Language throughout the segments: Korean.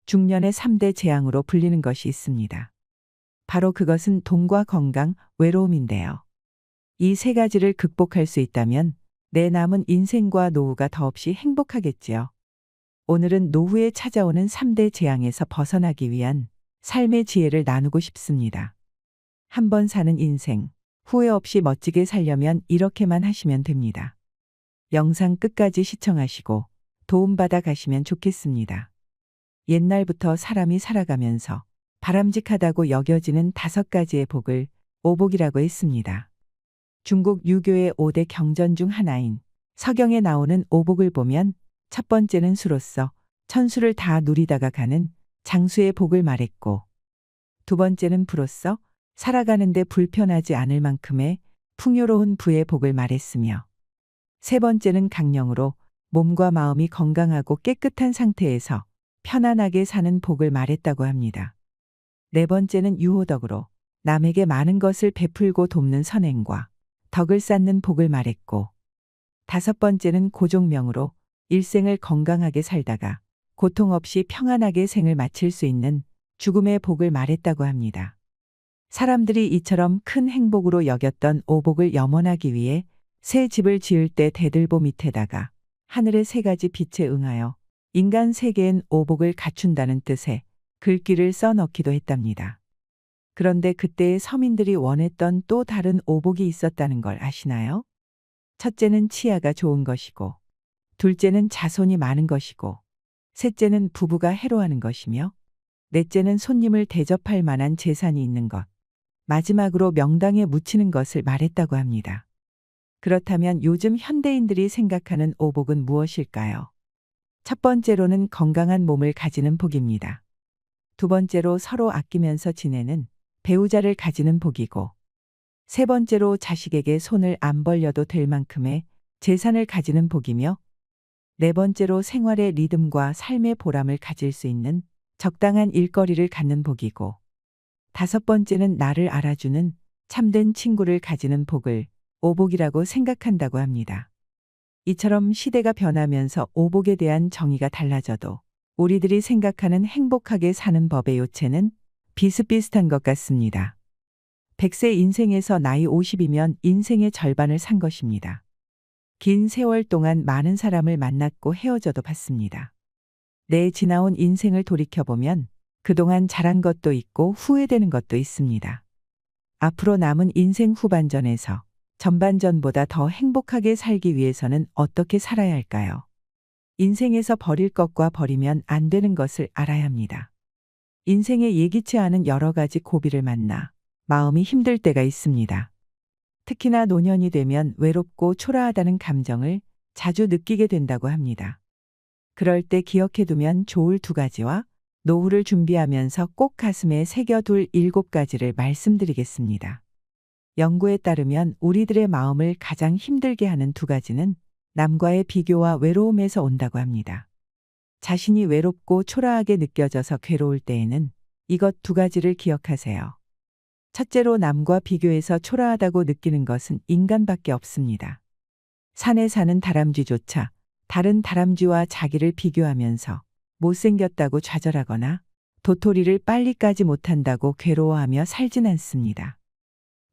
중년의 3대 재앙으로 불리는 것이 있습니다. 바로 그것은 돈과 건강, 외로움인데요. 이 세 가지를 극복할 수 있다면 내 남은 인생과 노후가 더없이 행복하겠지요. 오늘은 노후에 찾아오는 3대 재앙에서 벗어나기 위한 삶의 지혜를 나누고 싶습니다. 한 번 사는 인생, 후회 없이 멋지게 살려면 이렇게만 하시면 됩니다. 영상 끝까지 시청하시고 도움받아 가시면 좋겠습니다. 옛날부터 사람이 살아가면서 바람직하다고 여겨지는 5가지의 복을 오복이라고 했습니다. 중국 유교의 5대 경전 중 하나인 서경에 나오는 오복을 보면 첫 번째는 수로서 천수를 다 누리다가 가는 장수의 복을 말했고, 두 번째는 부로서 살아가는데 불편하지 않을 만큼의 풍요로운 부의 복을 말했으며, 세 번째는 강령으로 몸과 마음이 건강하고 깨끗한 상태에서 편안하게 사는 복을 말했다고 합니다. 네 번째는 유호덕으로 남에게 많은 것을 베풀고 돕는 선행과 덕을 쌓는 복을 말했고, 다섯 번째는 고종명으로 일생을 건강하게 살다가 고통 없이 평안하게 생을 마칠 수 있는 죽음의 복을 말했다고 합니다. 사람들이 이처럼 큰 행복으로 여겼던 오복을 염원하기 위해 새 집을 지을 때 대들보 밑에다가 하늘의 3가지 빛에 응하여 인간 세계엔 오복을 갖춘다는 뜻의 글귀를 써넣기도 했답니다. 그런데 그때의 서민들이 원했던 또 다른 오복이 있었다는 걸 아시나요? 첫째는 치아가 좋은 것이고, 둘째는 자손이 많은 것이고, 셋째는 부부가 해로하는 것이며, 넷째는 손님을 대접할 만한 재산이 있는 것, 마지막으로 명당에 묻히는 것을 말했다고 합니다. 그렇다면 요즘 현대인들이 생각하는 오복은 무엇일까요? 첫 번째로는 건강한 몸을 가지는 복입니다. 두 번째로 서로 아끼면서 지내는 배우자를 가지는 복이고, 세 번째로 자식에게 손을 안 벌려도 될 만큼의 재산을 가지는 복이며, 네 번째로 생활의 리듬과 삶의 보람을 가질 수 있는 적당한 일거리를 갖는 복이고, 다섯 번째는 나를 알아주는 참된 친구를 가지는 복을 오복이라고 생각한다고 합니다. 이처럼 시대가 변하면서 오복에 대한 정의가 달라져도 우리들이 생각하는 행복하게 사는 법의 요체는 비슷비슷한 것 같습니다. 100세 인생에서 나이 50이면 인생의 절반을 산 것입니다. 긴 세월 동안 많은 사람을 만났고 헤어져도 봤습니다. 내 지나온 인생을 돌이켜보면 그동안 잘한 것도 있고 후회되는 것도 있습니다. 앞으로 남은 인생 후반전에서 전반전보다 더 행복하게 살기 위해서는 어떻게 살아야 할까요? 인생에서 버릴 것과 버리면 안 되는 것을 알아야 합니다. 인생에 예기치 않은 여러 가지 고비를 만나 마음이 힘들 때가 있습니다. 특히나 노년이 되면 외롭고 초라하다는 감정을 자주 느끼게 된다고 합니다. 그럴 때 기억해두면 좋을 2가지와 노후를 준비하면서 꼭 가슴에 새겨둘 7가지를 말씀드리겠습니다. 연구에 따르면 우리들의 마음을 가장 힘들게 하는 2가지는 남과의 비교와 외로움에서 온다고 합니다. 자신이 외롭고 초라하게 느껴져서 괴로울 때에는 이것 2가지를 기억하세요. 첫째로 남과 비교해서 초라하다고 느끼는 것은 인간밖에 없습니다. 산에 사는 다람쥐조차 다른 다람쥐와 자기를 비교하면서 못생겼다고 좌절하거나 도토리를 빨리 까지 못한다고 괴로워하며 살진 않습니다.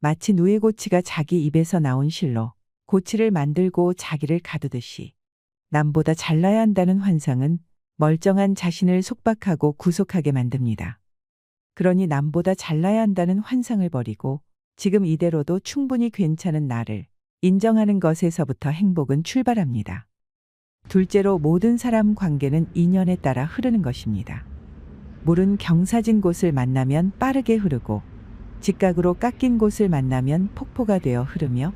마치 누에고치가 자기 입에서 나온 실로 고치를 만들고 자기를 가두듯이 남보다 잘나야 한다는 환상은 멀쩡한 자신을 속박하고 구속하게 만듭니다. 그러니 남보다 잘나야 한다는 환상을 버리고 지금 이대로도 충분히 괜찮은 나를 인정하는 것에서부터 행복은 출발합니다. 둘째로 모든 사람 관계는 인연에 따라 흐르는 것입니다. 물은 경사진 곳을 만나면 빠르게 흐르고 직각으로 깎인 곳을 만나면 폭포가 되어 흐르며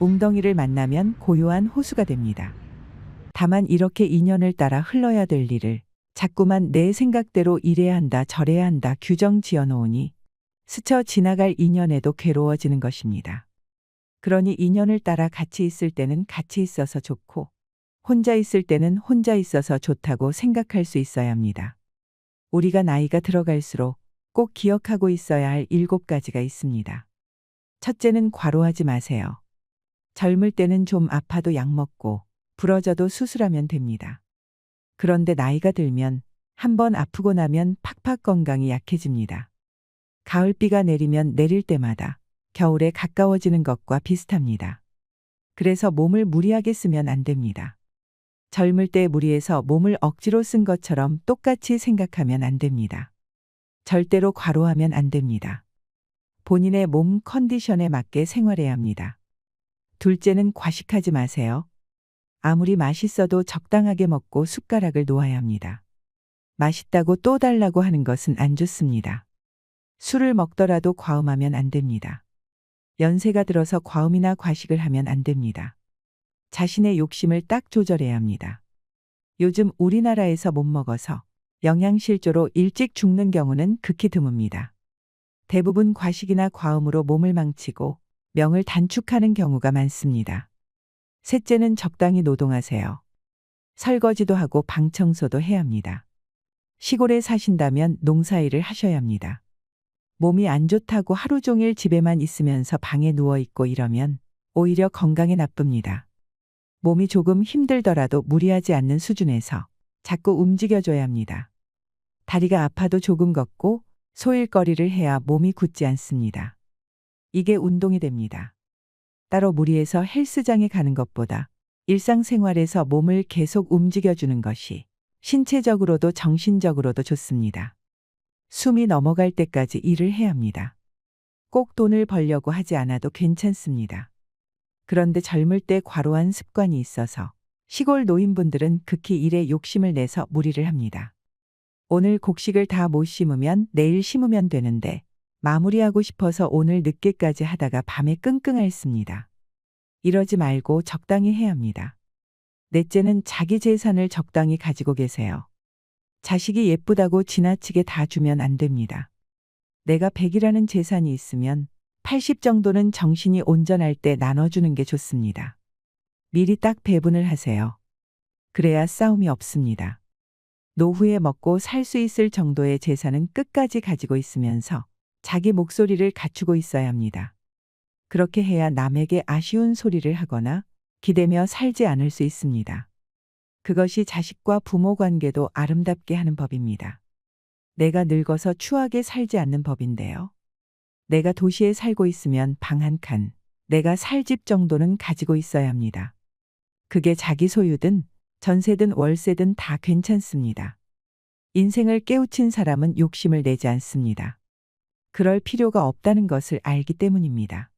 웅덩이를 만나면 고요한 호수가 됩니다. 다만 이렇게 인연을 따라 흘러야 될 일을 자꾸만 내 생각대로 이래야 한다 저래야 한다 규정 지어놓으니 스쳐 지나갈 인연에도 괴로워지는 것입니다. 그러니 인연을 따라 같이 있을 때는 같이 있어서 좋고 혼자 있을 때는 혼자 있어서 좋다고 생각할 수 있어야 합니다. 우리가 나이가 들어갈수록 꼭 기억하고 있어야 할 7가지가 있습니다. 첫째는 과로하지 마세요. 젊을 때는 좀 아파도 약 먹고 부러져도 수술하면 됩니다. 그런데 나이가 들면 한번 아프고 나면 팍팍 건강이 약해집니다. 가을비가 내리면 내릴 때마다 겨울에 가까워지는 것과 비슷합니다. 그래서 몸을 무리하게 쓰면 안 됩니다. 젊을 때 무리해서 몸을 억지로 쓴 것처럼 똑같이 생각하면 안 됩니다. 절대로 과로하면 안 됩니다. 본인의 몸 컨디션에 맞게 생활해야 합니다. 둘째는 과식하지 마세요. 아무리 맛있어도 적당하게 먹고 숟가락을 놓아야 합니다. 맛있다고 또 달라고 하는 것은 안 좋습니다. 술을 먹더라도 과음하면 안 됩니다. 연세가 들어서 과음이나 과식을 하면 안 됩니다. 자신의 욕심을 딱 조절해야 합니다. 요즘 우리나라에서 못 먹어서 영양실조로 일찍 죽는 경우는 극히 드뭅니다. 대부분 과식이나 과음으로 몸을 망치고 명을 단축하는 경우가 많습니다. 셋째는 적당히 노동하세요. 설거지도 하고 방 청소도 해야 합니다. 시골에 사신다면 농사일을 하셔야 합니다. 몸이 안 좋다고 하루 종일 집에만 있으면서 방에 누워 있고 이러면 오히려 건강에 나쁩니다. 몸이 조금 힘들더라도 무리하지 않는 수준에서 자꾸 움직여줘야 합니다. 다리가 아파도 조금 걷고 소일거리를 해야 몸이 굳지 않습니다. 이게 운동이 됩니다. 따로 무리해서 헬스장에 가는 것보다 일상생활에서 몸을 계속 움직여주는 것이 신체적으로도 정신적으로도 좋습니다. 숨이 넘어갈 때까지 일을 해야 합니다. 꼭 돈을 벌려고 하지 않아도 괜찮습니다. 그런데 젊을 때 과로한 습관이 있어서 시골 노인분들은 극히 일에 욕심을 내서 무리를 합니다. 오늘 곡식을 다 못 심으면 내일 심으면 되는데 마무리하고 싶어서 오늘 늦게까지 하다가 밤에 끙끙 앓습니다. 이러지 말고 적당히 해야 합니다. 넷째는 자기 재산을 적당히 가지고 계세요. 자식이 예쁘다고 지나치게 다 주면 안 됩니다. 내가 100이라는 재산이 있으면 80 정도는 정신이 온전할 때 나눠주는 게 좋습니다. 미리 딱 배분을 하세요. 그래야 싸움이 없습니다. 노후에 먹고 살 수 있을 정도의 재산은 끝까지 가지고 있으면서 자기 목소리를 갖추고 있어야 합니다. 그렇게 해야 남에게 아쉬운 소리를 하거나 기대며 살지 않을 수 있습니다. 그것이 자식과 부모 관계도 아름답게 하는 법입니다. 내가 늙어서 추하게 살지 않는 법인데요. 내가 도시에 살고 있으면 방 한 칸, 내가 살 집 정도는 가지고 있어야 합니다. 그게 자기 소유든 전세든 월세든 다 괜찮습니다. 인생을 깨우친 사람은 욕심을 내지 않습니다. 그럴 필요가 없다는 것을 알기 때문입니다.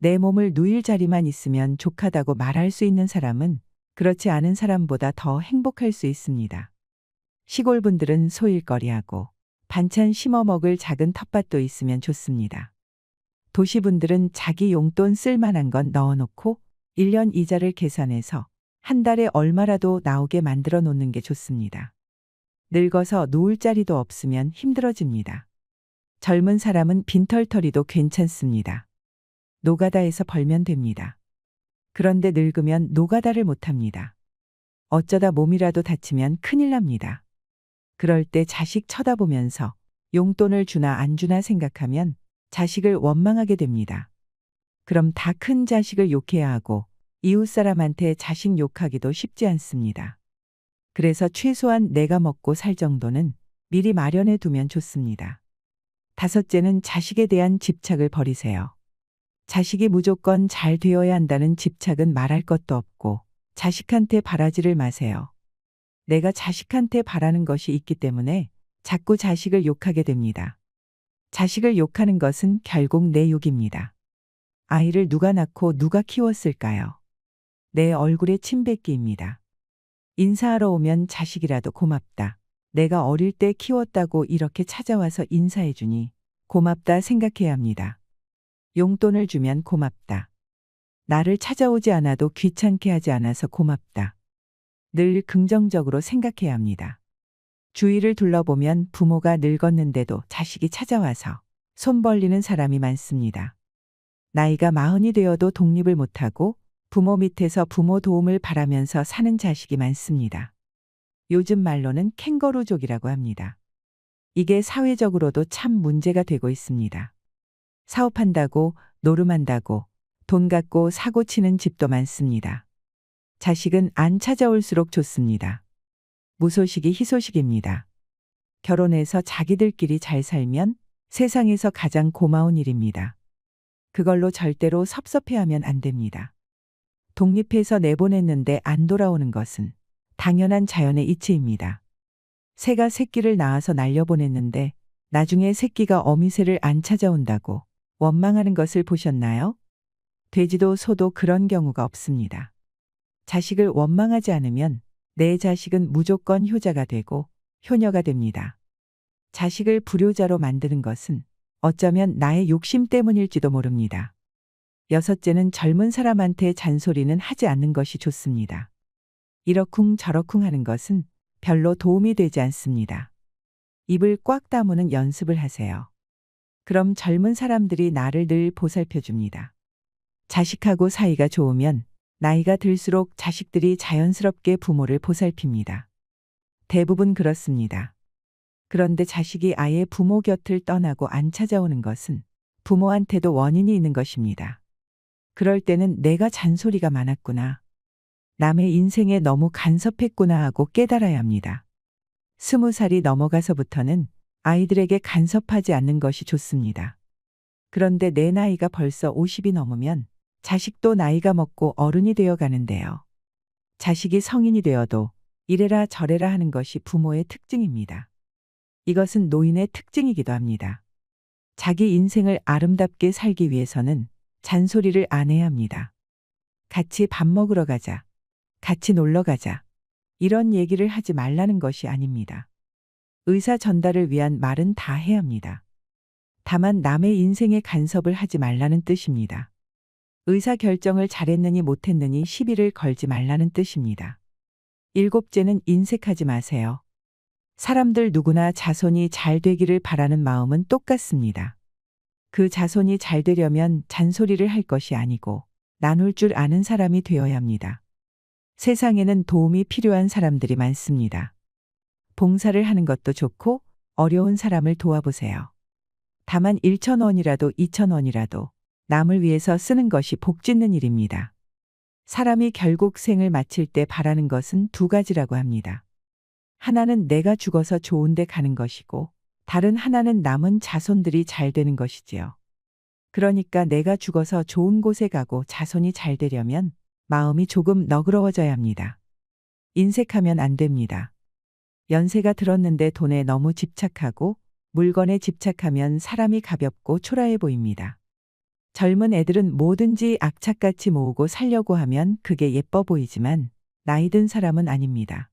내 몸을 누일 자리만 있으면 족하다고 말할 수 있는 사람은 그렇지 않은 사람보다 더 행복할 수 있습니다. 시골 분들은 소일거리하고 반찬 심어 먹을 작은 텃밭도 있으면 좋습니다. 도시 분들은 자기 용돈 쓸만한 건 넣어놓고 1년 이자를 계산해서 한 달에 얼마라도 나오게 만들어 놓는 게 좋습니다. 늙어서 누울 자리도 없으면 힘들어집니다. 젊은 사람은 빈털터리도 괜찮습니다. 노가다에서 벌면 됩니다. 그런데 늙으면 노가다를 못합니다. 어쩌다 몸이라도 다치면 큰일 납니다. 그럴 때 자식 쳐다보면서 용돈을 주나 안 주나 생각하면 자식을 원망하게 됩니다. 그럼 다 큰 자식을 욕해야 하고 이웃 사람한테 자식 욕하기도 쉽지 않습니다. 그래서 최소한 내가 먹고 살 정도는 미리 마련해 두면 좋습니다. 다섯째는 자식에 대한 집착을 버리세요. 자식이 무조건 잘 되어야 한다는 집착은 말할 것도 없고 자식한테 바라지를 마세요. 내가 자식한테 바라는 것이 있기 때문에 자꾸 자식을 욕하게 됩니다. 자식을 욕하는 것은 결국 내 욕입니다. 아이를 누가 낳고 누가 키웠을까요? 내 얼굴에 침 뱉기입니다. 인사하러 오면 자식이라도 고맙다. 내가 어릴 때 키웠다고 이렇게 찾아와서 인사해주니 고맙다 생각해야 합니다. 용돈을 주면 고맙다. 나를 찾아오지 않아도 귀찮게 하지 않아서 고맙다. 늘 긍정적으로 생각해야 합니다. 주위를 둘러보면 부모가 늙었는데도 자식이 찾아와서 손 벌리는 사람이 많습니다. 나이가 40이 되어도 독립을 못하고 부모 밑에서 부모 도움을 바라면서 사는 자식이 많습니다. 요즘 말로는 캥거루족이라고 합니다. 이게 사회적으로도 참 문제가 되고 있습니다. 사업한다고, 노름한다고, 돈 갖고 사고 치는 집도 많습니다. 자식은 안 찾아올수록 좋습니다. 무소식이 희소식입니다. 결혼해서 자기들끼리 잘 살면 세상에서 가장 고마운 일입니다. 그걸로 절대로 섭섭해하면 안 됩니다. 독립해서 내보냈는데 안 돌아오는 것은 당연한 자연의 이치입니다. 새가 새끼를 낳아서 날려보냈는데 나중에 새끼가 어미새를 안 찾아온다고 원망하는 것을 보셨나요? 돼지도 소도 그런 경우가 없습니다. 자식을 원망하지 않으면 내 자식은 무조건 효자가 되고 효녀가 됩니다. 자식을 불효자로 만드는 것은 어쩌면 나의 욕심 때문일지도 모릅니다. 여섯째는 젊은 사람한테 잔소리는 하지 않는 것이 좋습니다. 이러쿵 저러쿵 하는 것은 별로 도움이 되지 않습니다. 입을 꽉 다무는 연습을 하세요. 그럼 젊은 사람들이 나를 늘 보살펴 줍니다. 자식하고 사이가 좋으면 나이가 들수록 자식들이 자연스럽게 부모를 보살핍니다. 대부분 그렇습니다. 그런데 자식이 아예 부모 곁을 떠나고 안 찾아오는 것은 부모한테도 원인이 있는 것입니다. 그럴 때는 내가 잔소리가 많았구나. 남의 인생에 너무 간섭했구나 하고 깨달아야 합니다. 20살이 넘어가서부터는 아이들에게 간섭하지 않는 것이 좋습니다. 그런데 내 나이가 벌써 50이 넘으면 자식도 나이가 먹고 어른이 되어 가는데요. 자식이 성인이 되어도 이래라 저래라 하는 것이 부모의 특징입니다. 이것은 노인의 특징이기도 합니다. 자기 인생을 아름답게 살기 위해서는 잔소리를 안 해야 합니다. 같이 밥 먹으러 가자. 같이 놀러 가자. 이런 얘기를 하지 말라는 것이 아닙니다. 의사 전달을 위한 말은 다 해야 합니다. 다만 남의 인생에 간섭을 하지 말라는 뜻입니다. 의사 결정을 잘했느니 못했느니 시비를 걸지 말라는 뜻입니다. 일곱째는 인색하지 마세요. 사람들 누구나 자손이 잘 되기를 바라는 마음은 똑같습니다. 그 자손이 잘 되려면 잔소리를 할 것이 아니고 나눌 줄 아는 사람이 되어야 합니다. 세상에는 도움이 필요한 사람들이 많습니다. 봉사를 하는 것도 좋고 어려운 사람을 도와보세요. 다만 1,000원이라도 2,000원이라도 남을 위해서 쓰는 것이 복 짓는 일입니다. 사람이 결국 생을 마칠 때 바라는 것은 두 가지라고 합니다. 하나는 내가 죽어서 좋은 데 가는 것이고 다른 하나는 남은 자손들이 잘 되는 것이지요. 그러니까 내가 죽어서 좋은 곳에 가고 자손이 잘 되려면 마음이 조금 너그러워져야 합니다. 인색하면 안 됩니다. 연세가 들었는데 돈에 너무 집착하고 물건에 집착하면 사람이 가볍고 초라해 보입니다. 젊은 애들은 뭐든지 악착같이 모으고 살려고 하면 그게 예뻐 보이지만 나이 든 사람은 아닙니다.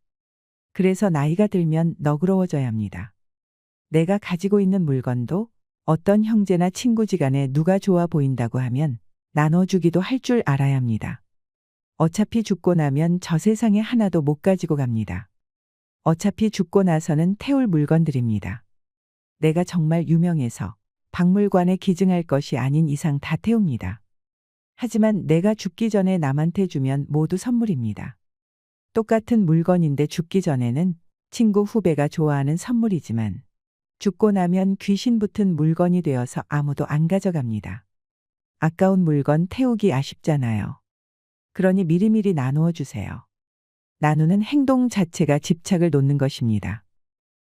그래서 나이가 들면 너그러워져야 합니다. 내가 가지고 있는 물건도 어떤 형제나 친구지간에 누가 좋아 보인다고 하면 나눠주기도 할 줄 알아야 합니다. 어차피 죽고 나면 저 세상에 하나도 못 가지고 갑니다. 어차피 죽고 나서는 태울 물건들입니다. 내가 정말 유명해서 박물관에 기증할 것이 아닌 이상 다 태웁니다. 하지만 내가 죽기 전에 남한테 주면 모두 선물입니다. 똑같은 물건인데 죽기 전에는 친구 후배가 좋아하는 선물이지만 죽고 나면 귀신 붙은 물건이 되어서 아무도 안 가져갑니다. 아까운 물건 태우기 아쉽잖아요. 그러니 미리미리 나누어 주세요. 나누는 행동 자체가 집착을 놓는 것입니다.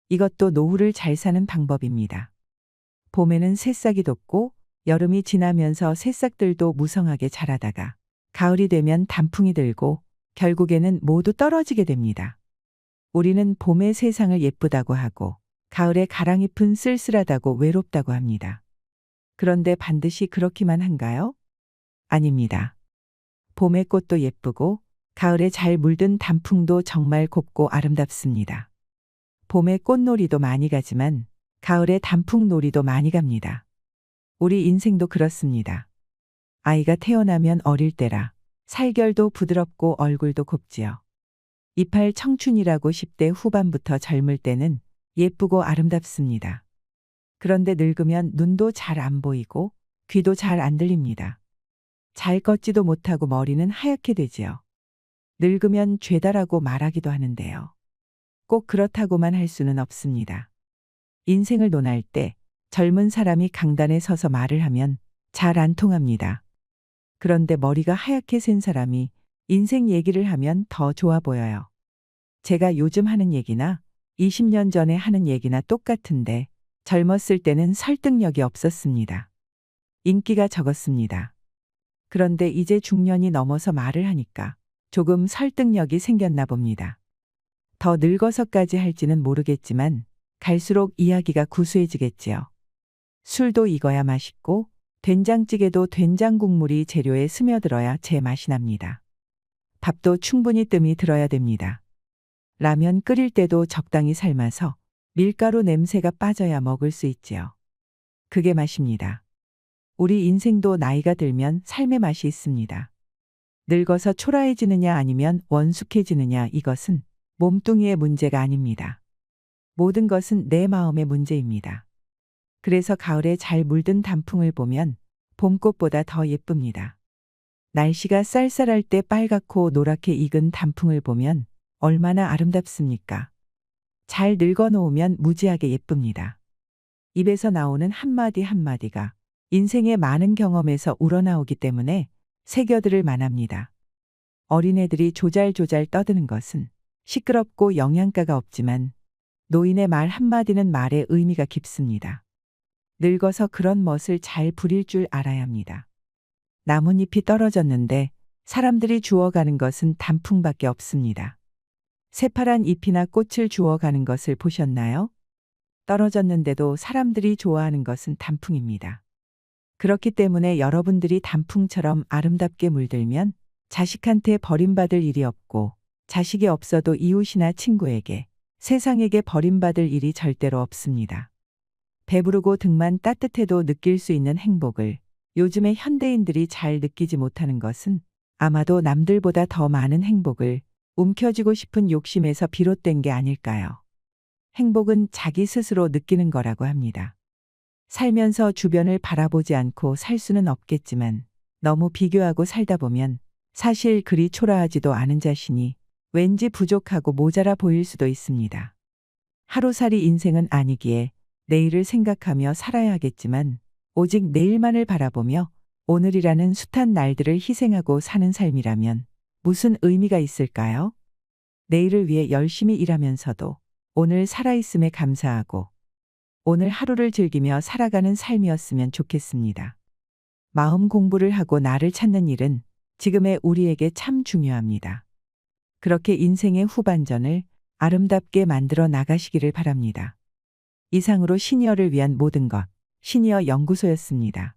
이것도 노후를 잘 사는 방법입니다. 봄에는 새싹이 돋고 여름이 지나면서 새싹들도 무성하게 자라다가 가을이 되면 단풍이 들고 결국에는 모두 떨어지게 됩니다. 우리는 봄에 세상을 예쁘다고 하고 가을에 가랑잎은 쓸쓸하다고 외롭다고 합니다. 그런데 반드시 그렇기만 한가요? 아닙니다. 봄의 꽃도 예쁘고 가을에 잘 물든 단풍도 정말 곱고 아름답습니다. 봄에 꽃놀이도 많이 가지만 가을에 단풍놀이도 많이 갑니다. 우리 인생도 그렇습니다. 아이가 태어나면 어릴 때라 살결도 부드럽고 얼굴도 곱지요. 28 청춘이라고 10대 후반부터 젊을 때는 예쁘고 아름답습니다. 그런데 늙으면 눈도 잘 안 보이고 귀도 잘 안 들립니다. 잘 걷지도 못하고 머리는 하얗게 되지요. 늙으면 죄다라고 말하기도 하는데요. 꼭 그렇다고만 할 수는 없습니다. 인생을 논할 때 젊은 사람이 강단에 서서 말을 하면 잘 안 통합니다. 그런데 머리가 하얗게 센 사람이 인생 얘기를 하면 더 좋아 보여요. 제가 요즘 하는 얘기나 20년 전에 하는 얘기나 똑같은데 젊었을 때는 설득력이 없었습니다. 인기가 적었습니다. 그런데 이제 중년이 넘어서 말을 하니까 조금 설득력이 생겼나 봅니다. 더 늙어서까지 할지는 모르겠지만 갈수록 이야기가 구수해지겠지요. 술도 익어야 맛있고 된장찌개도 된장 국물이 재료에 스며들어야 제맛이 납니다. 밥도 충분히 뜸이 들어야 됩니다. 라면 끓일 때도 적당히 삶아서 밀가루 냄새가 빠져야 먹을 수 있지요. 그게 맛입니다. 우리 인생도 나이가 들면 삶의 맛이 있습니다. 늙어서 초라해지느냐 아니면 원숙해지느냐 이것은 몸뚱이의 문제가 아닙니다. 모든 것은 내 마음의 문제입니다. 그래서 가을에 잘 물든 단풍을 보면 봄꽃보다 더 예쁩니다. 날씨가 쌀쌀할 때 빨갛고 노랗게 익은 단풍을 보면 얼마나 아름답습니까? 잘 늙어 놓으면 무지하게 예쁩니다. 입에서 나오는 한마디 한마디가 인생의 많은 경험에서 우러나오기 때문에 새겨들을 만합니다. 어린애들이 조잘조잘 떠드는 것은 시끄럽고 영양가가 없지만 노인의 말 한마디는 말의 의미가 깊습니다. 늙어서 그런 멋을 잘 부릴 줄 알아야 합니다. 나뭇잎이 떨어졌는데 사람들이 주워가는 것은 단풍밖에 없습니다. 새파란 잎이나 꽃을 주워가는 것을 보셨나요? 떨어졌는데도 사람들이 좋아하는 것은 단풍입니다. 그렇기 때문에 여러분들이 단풍처럼 아름답게 물들면 자식한테 버림받을 일이 없고 자식이 없어도 이웃이나 친구에게, 세상에게 버림받을 일이 절대로 없습니다. 배부르고 등만 따뜻해도 느낄 수 있는 행복을 요즘의 현대인들이 잘 느끼지 못하는 것은 아마도 남들보다 더 많은 행복을 움켜쥐고 싶은 욕심에서 비롯된 게 아닐까요? 행복은 자기 스스로 느끼는 거라고 합니다. 살면서 주변을 바라보지 않고 살 수는 없겠지만 너무 비교하고 살다 보면 사실 그리 초라하지도 않은 자신이 왠지 부족하고 모자라 보일 수도 있습니다. 하루살이 인생은 아니기에 내일을 생각하며 살아야 하겠지만 오직 내일만을 바라보며 오늘이라는 숱한 날들을 희생하고 사는 삶이라면 무슨 의미가 있을까요? 내일을 위해 열심히 일하면서도 오늘 살아있음에 감사하고 오늘 하루를 즐기며 살아가는 삶이었으면 좋겠습니다. 마음 공부를 하고 나를 찾는 일은 지금의 우리에게 참 중요합니다. 그렇게 인생의 후반전을 아름답게 만들어 나가시기를 바랍니다. 이상으로 시니어를 위한 모든 것, 시니어 연구소였습니다.